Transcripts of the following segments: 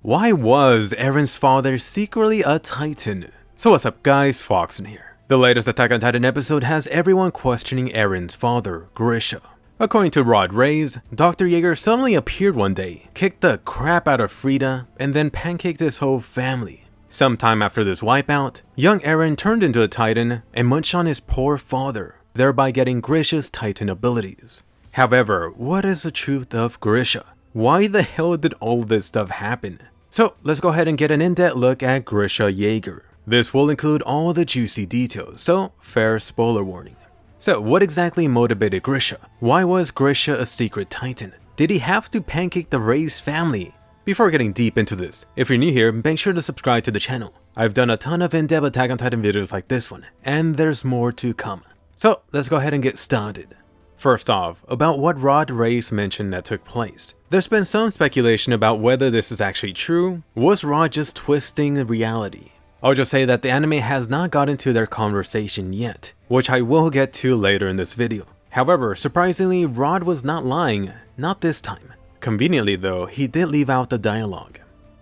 Why was Eren's father secretly a Titan? So what's up guys, Foxen here. The latest Attack on Titan episode has everyone questioning Eren's father, Grisha. According to Royal Reiss, Dr. Jaeger suddenly appeared one day, kicked the crap out of Frieda, and then pancaked his whole family. Sometime after this wipeout, young Eren turned into a Titan and munched on his poor father, thereby getting Grisha's Titan abilities. However, what is the truth of Grisha? Why the hell did all this stuff happen? So let's go ahead and get an in-depth look at Grisha Jaeger. This will include all the juicy details, so fair spoiler warning. So what exactly motivated Grisha? Why was Grisha a secret Titan? Did he have to pancake the Reiss family? Before getting deep into this, if you're new here, make sure to subscribe to the channel. I've done a ton of in-depth Attack on Titan videos like this one, and there's more to come. So let's go ahead and get started. First off, about what Royal Reiss mentioned that took place. There's been some speculation about whether this is actually true. Was Rod just twisting the reality? I'll just say that the anime has not gotten to their conversation yet, which I will get to later in this video. However, surprisingly, Rod was not lying, not this time. Conveniently though, he did leave out the dialogue.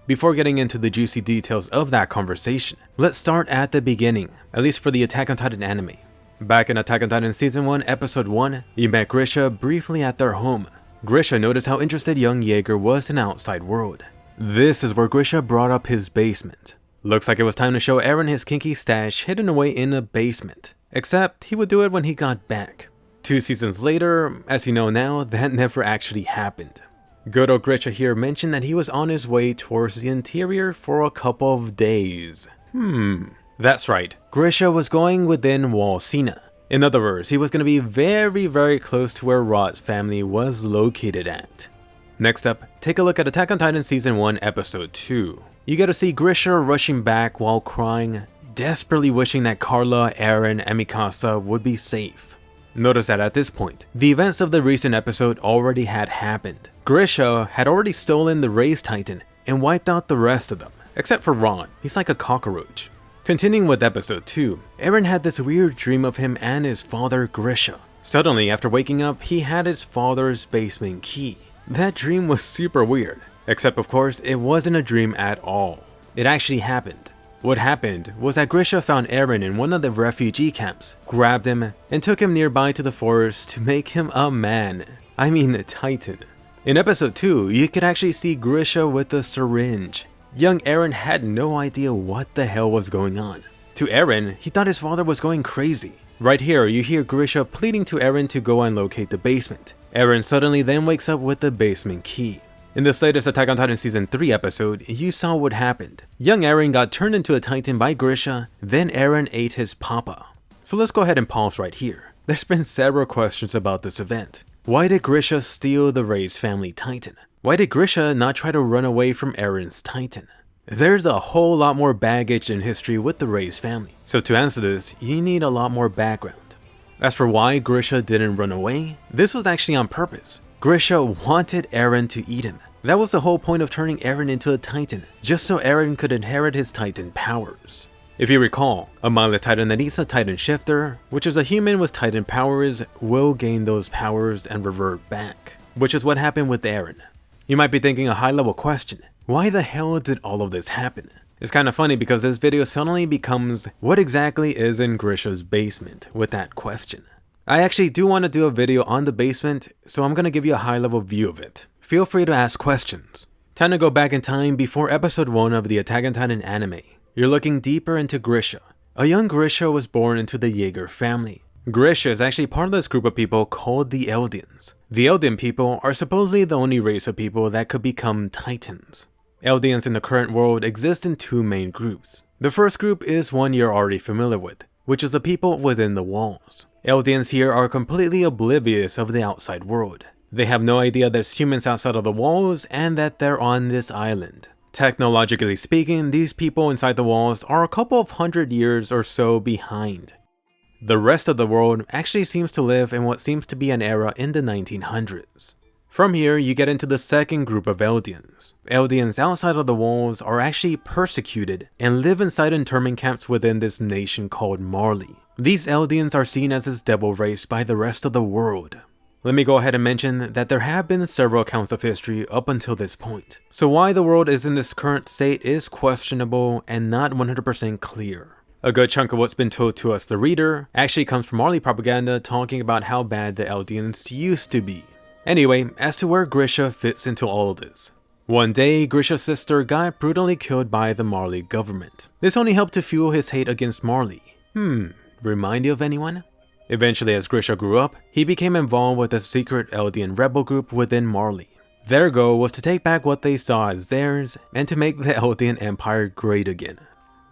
Before getting into the juicy details of that conversation, let's start at the beginning, at least for the Attack on Titan anime. Back in Attack on Titan Season 1, Episode 1, you met Grisha briefly at their home. Grisha noticed how interested young Jaeger was in the outside world. This is where Grisha brought up his basement. Looks like it was time to show Eren his kinky stash hidden away in a basement. Except he would do it when he got back. 2 seasons later, as you know now, that never actually happened. Good old Grisha here mentioned that he was on his way towards the interior for a couple of days. That's right, Grisha was going within Wall Sina. In other words, he was going to be very close to where Rod's family was located at. Next up, take a look at Attack on Titan Season 1 Episode 2. You get to see Grisha rushing back while crying, desperately wishing that Carla, Eren, and Mikasa would be safe. Notice that at this point, the events of the recent episode already had happened. Grisha had already stolen the Reiss Titan and wiped out the rest of them, except for Ron. He's like a cockroach. Continuing with episode 2, Eren had this weird dream of him and his father Grisha. Suddenly, after waking up, he had his father's basement key. That dream was super weird, except of course, it wasn't a dream at all. It actually happened. What happened was that Grisha found Eren in one of the refugee camps, grabbed him, and took him nearby to the forest to make him a man. I mean a Titan. In episode 2, you could actually see Grisha with a syringe. Young Eren had no idea what the hell was going on. To Eren, he thought his father was going crazy. Right here, you hear Grisha pleading to Eren to go and locate the basement. Eren suddenly then wakes up with the basement key. In this latest Attack on Titan Season 3 episode, you saw what happened. Young Eren got turned into a Titan by Grisha, then Eren ate his papa. So let's go ahead and pause right here. There's been several questions about this event. Why did Grisha steal the Reiss family Titan? Why did Grisha not try to run away from Eren's Titan? There's a whole lot more baggage in history with the Reiss family, so to answer this, you need a lot more background. As for why Grisha didn't run away, this was actually on purpose. Grisha wanted Eren to eat him. That was the whole point of turning Eren into a Titan, just so Eren could inherit his Titan powers. If you recall, a mindless Titan that eats a Titan shifter, which is a human with Titan powers, will gain those powers and revert back, which is what happened with Eren. You might be thinking a high-level question, why the hell did all of this happen? It's kind of funny because this video suddenly becomes what exactly is in Grisha's basement with that question. I actually do want to do a video on the basement, so I'm going to give you a high-level view of it. Feel free to ask questions. Time to go back in time before episode 1 of the Attack on Titan anime. You're looking deeper into Grisha. A young Grisha was born into the Jaeger family. Grisha is actually part of this group of people called the Eldians. The Eldian people are supposedly the only race of people that could become Titans. Eldians in the current world exist in 2 main groups. The first group is one you're already familiar with, which is the people within the walls. Eldians here are completely oblivious of the outside world. They have no idea there's humans outside of the walls and that they're on this island. Technologically speaking, these people inside the walls are a couple of 100 years or so behind. The rest of the world actually seems to live in what seems to be an era in the 1900s. From here, you get into the second group of Eldians. Eldians outside of the walls are actually persecuted and live inside internment camps within this nation called Marley. These Eldians are seen as this devil race by the rest of the world. Let me go ahead and mention that there have been several accounts of history up until this point, so why the world is in this current state is questionable and not 100% clear. A good chunk of what's been told to us, the reader, actually comes from Marley propaganda talking about how bad the Eldians used to be. Anyway, as to where Grisha fits into all of this. One day, Grisha's sister got brutally killed by the Marley government. This only helped to fuel his hate against Marley. Remind you of anyone? Eventually, as Grisha grew up, he became involved with a secret Eldian rebel group within Marley. Their goal was to take back what they saw as theirs and to make the Eldian Empire great again.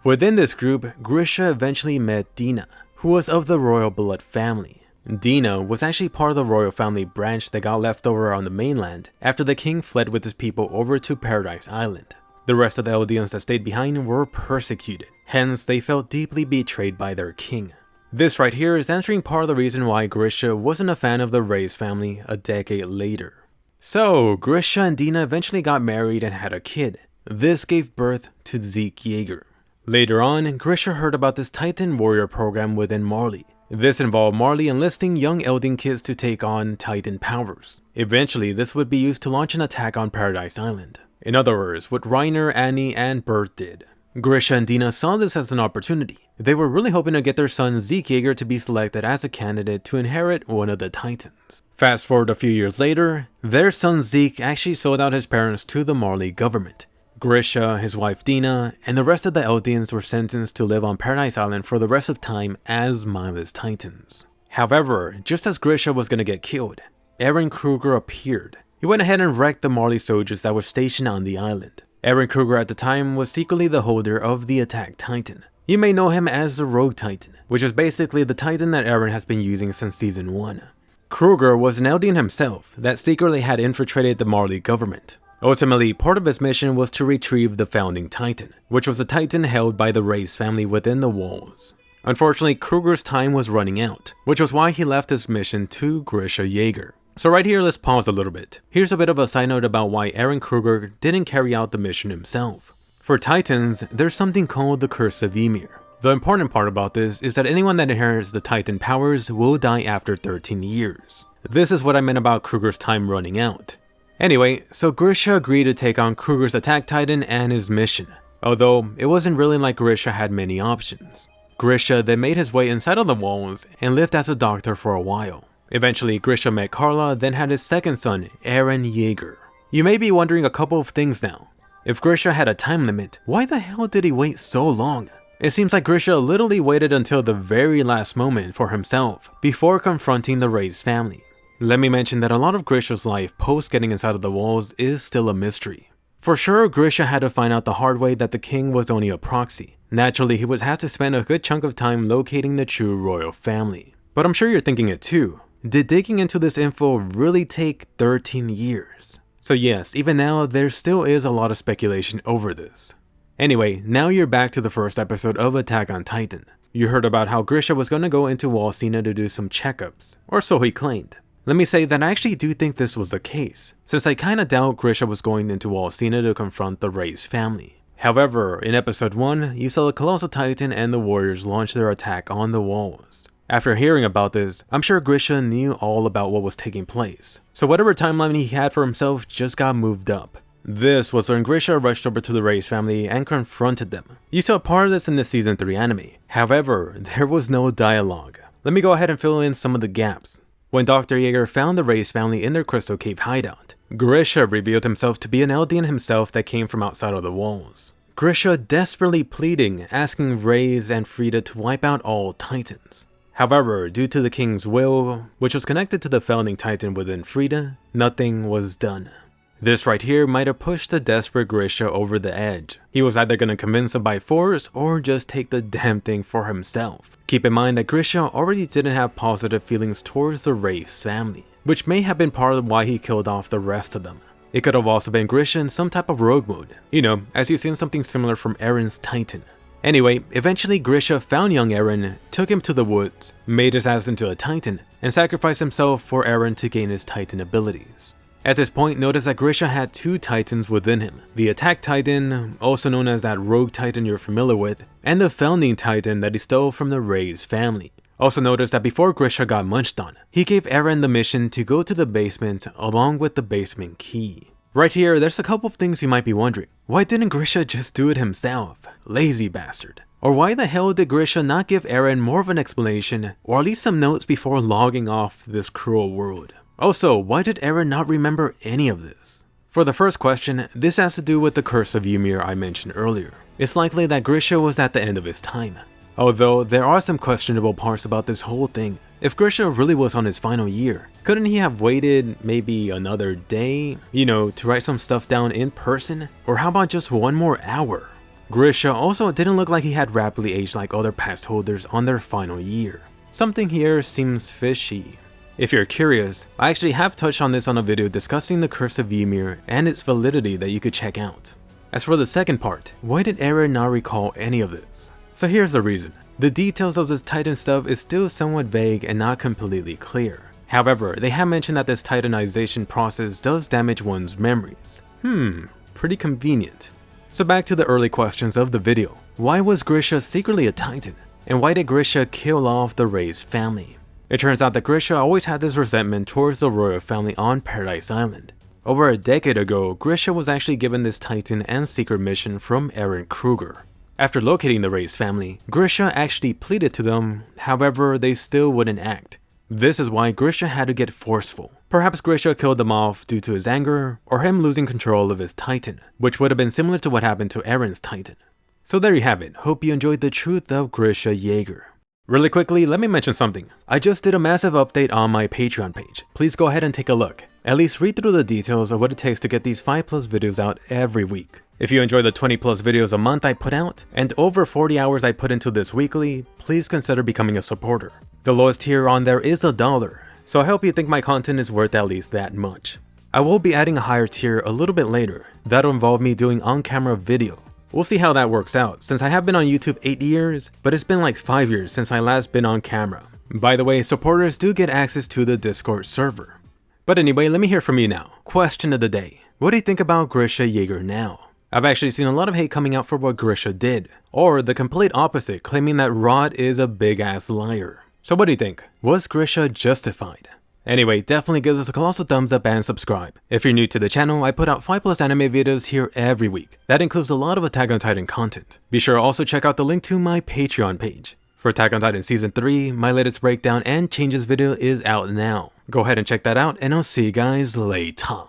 Within this group, Grisha eventually met Dina, who was of the Royal Blood family. Dina was actually part of the Royal Family branch that got left over on the mainland after the king fled with his people over to Paradise Island. The rest of the Eldians that stayed behind were persecuted, hence they felt deeply betrayed by their king. This right here is answering part of the reason why Grisha wasn't a fan of the Reiss family a decade later. So, Grisha and Dina eventually got married and had a kid. This gave birth to Zeke Jaeger. Later on, Grisha heard about this Titan warrior program within Marley. This involved Marley enlisting young Eldian kids to take on Titan powers. Eventually, this would be used to launch an attack on Paradise Island. In other words, what Reiner, Annie, and Bert did. Grisha and Dina saw this as an opportunity. They were really hoping to get their son Zeke Jaeger to be selected as a candidate to inherit one of the Titans. Fast forward a few years later, their son Zeke actually sold out his parents to the Marley government. Grisha, his wife Dina, and the rest of the Eldians were sentenced to live on Paradise Island for the rest of time as mindless Titans. However, just as Grisha was going to get killed, Eren Kruger appeared. He went ahead and wrecked the Marley soldiers that were stationed on the island. Eren Kruger at the time was secretly the holder of the Attack Titan. You may know him as the Rogue Titan, which is basically the Titan that Eren has been using since Season 1. Kruger was an Eldian himself that secretly had infiltrated the Marley government. Ultimately, part of his mission was to retrieve the Founding Titan, which was a Titan held by the Reiss family within the walls. Unfortunately, Kruger's time was running out, which was why he left his mission to Grisha Jaeger. So right here, let's pause a little bit. Here's a bit of a side note about why Eren Kruger didn't carry out the mission himself. For Titans, there's something called the Curse of Ymir. The important part about this is that anyone that inherits the Titan powers will die after 13 years. This is what I meant about Kruger's time running out. Anyway, so Grisha agreed to take on Kruger's Attack Titan and his mission, although it wasn't really like Grisha had many options. Grisha then made his way inside of the walls and lived as a doctor for a while. Eventually, Grisha met Carla, then had his second son, Eren Jaeger. You may be wondering a couple of things now. If Grisha had a time limit, why the hell did he wait so long? It seems like Grisha literally waited until the very last moment for himself before confronting the Reiss family. Let me mention that a lot of Grisha's life post getting inside of the walls is still a mystery. For sure, Grisha had to find out the hard way that the king was only a proxy. Naturally, he would have to spend a good chunk of time locating the true royal family. But I'm sure you're thinking it too. Did digging into this info really take 13 years? So yes, even now, there still is a lot of speculation over this. Anyway, now you're back to the first episode of Attack on Titan. You heard about how Grisha was going to go into Walsina to do some checkups, or so he claimed. Let me say that I actually do think this was the case, since I kinda doubt Grisha was going into Walsina to confront the Reiss family. However, in episode 1, you saw the Colossal Titan and the warriors launch their attack on the walls. After hearing about this, I'm sure Grisha knew all about what was taking place, so whatever timeline he had for himself just got moved up. This was when Grisha rushed over to the Reiss family and confronted them. You saw part of this in the Season 3 anime, however, there was no dialogue. Let me go ahead and fill in some of the gaps. When Dr. Jaeger found the Reiss family in their Crystal Cave hideout, Grisha revealed himself to be an Eldian himself that came from outside of the walls. Grisha desperately pleading, asking Reiss and Frieda to wipe out all Titans. However, due to the king's will, which was connected to the Founding Titan within Frieda, nothing was done. This right here might have pushed the desperate Grisha over the edge. He was either going to convince him by force or just take the damn thing for himself. Keep in mind that Grisha already didn't have positive feelings towards the Reiss family, which may have been part of why he killed off the rest of them. It could have also been Grisha in some type of rogue mode, you know, as you've seen something similar from Eren'S Titan. Anyway, eventually Grisha found young Eren, took him to the woods, made his ass into a Titan, and sacrificed himself for Eren to gain his Titan abilities. At this point, notice that Grisha had two Titans within him. The Attack Titan, also known as that Rogue Titan you're familiar with, and the Founding Titan that he stole from the Reiss family. Also notice that before Grisha got munched on, he gave Eren the mission to go to the basement along with the basement key. Right here, there's a couple of things you might be wondering. Why didn't Grisha just do it himself? Lazy bastard. Or why the hell did Grisha not give Eren more of an explanation, or at least some notes before logging off this cruel world? Also, why did Eren not remember any of this? For the first question, this has to do with the curse of Ymir I mentioned earlier. It's likely that Grisha was at the end of his time. Although, there are some questionable parts about this whole thing. If Grisha really was on his final year, couldn't he have waited maybe another day, to write some stuff down in person? Or how about just one more hour? Grisha also didn't look like he had rapidly aged like other past holders on their final year. Something here seems fishy. If you're curious, I actually have touched on this on a video discussing the curse of Ymir and its validity that you could check out. As for the second part, why did Eren not recall any of this? So here's the reason. The details of this Titan stuff is still somewhat vague and not completely clear. However, they have mentioned that this Titanization process does damage one's memories. Pretty convenient. So back to the early questions of the video. Why was Grisha secretly a Titan? And why did Grisha kill off the Reiss family? It turns out that Grisha always had this resentment towards the royal family on Paradise Island. Over a decade ago, Grisha was actually given this Titan and secret mission from Eren Kruger. After locating the Reiss family, Grisha actually pleaded to them, however they still wouldn't act. This is why Grisha had to get forceful. Perhaps Grisha killed them off due to his anger, or him losing control of his Titan, which would have been similar to what happened to Eren's Titan. So there you have it, hope you enjoyed the truth of Grisha Jaeger. Really quickly, let me mention something. I just did a massive update on my Patreon page. Please go ahead and take a look. At least read through the details of what it takes to get these 5+ videos out every week. If you enjoy the 20+ videos a month I put out, and over 40 hours I put into this weekly, please consider becoming a supporter. The lowest tier on there is $1, so I hope you think my content is worth at least that much. I will be adding a higher tier a little bit later. That'll involve me doing on-camera video. We'll see how that works out, since I have been on YouTube 8 years, but it's been like 5 years since I last been on camera. By the way, supporters do get access to the Discord server. But anyway, let me hear from you now. Question of the day. What do you think about Grisha Jaeger now? I've actually seen a lot of hate coming out for what Grisha did, or the complete opposite, claiming that Rod is a big-ass liar. So what do you think? Was Grisha justified? Anyway, definitely give us a colossal thumbs up and subscribe. If you're new to the channel, I put out 5+ anime videos here every week. That includes a lot of Attack on Titan content. Be sure to also check out the link to my Patreon page. For Attack on Titan Season 3, my latest breakdown and changes video is out now. Go ahead and check that out, and I'll see you guys later.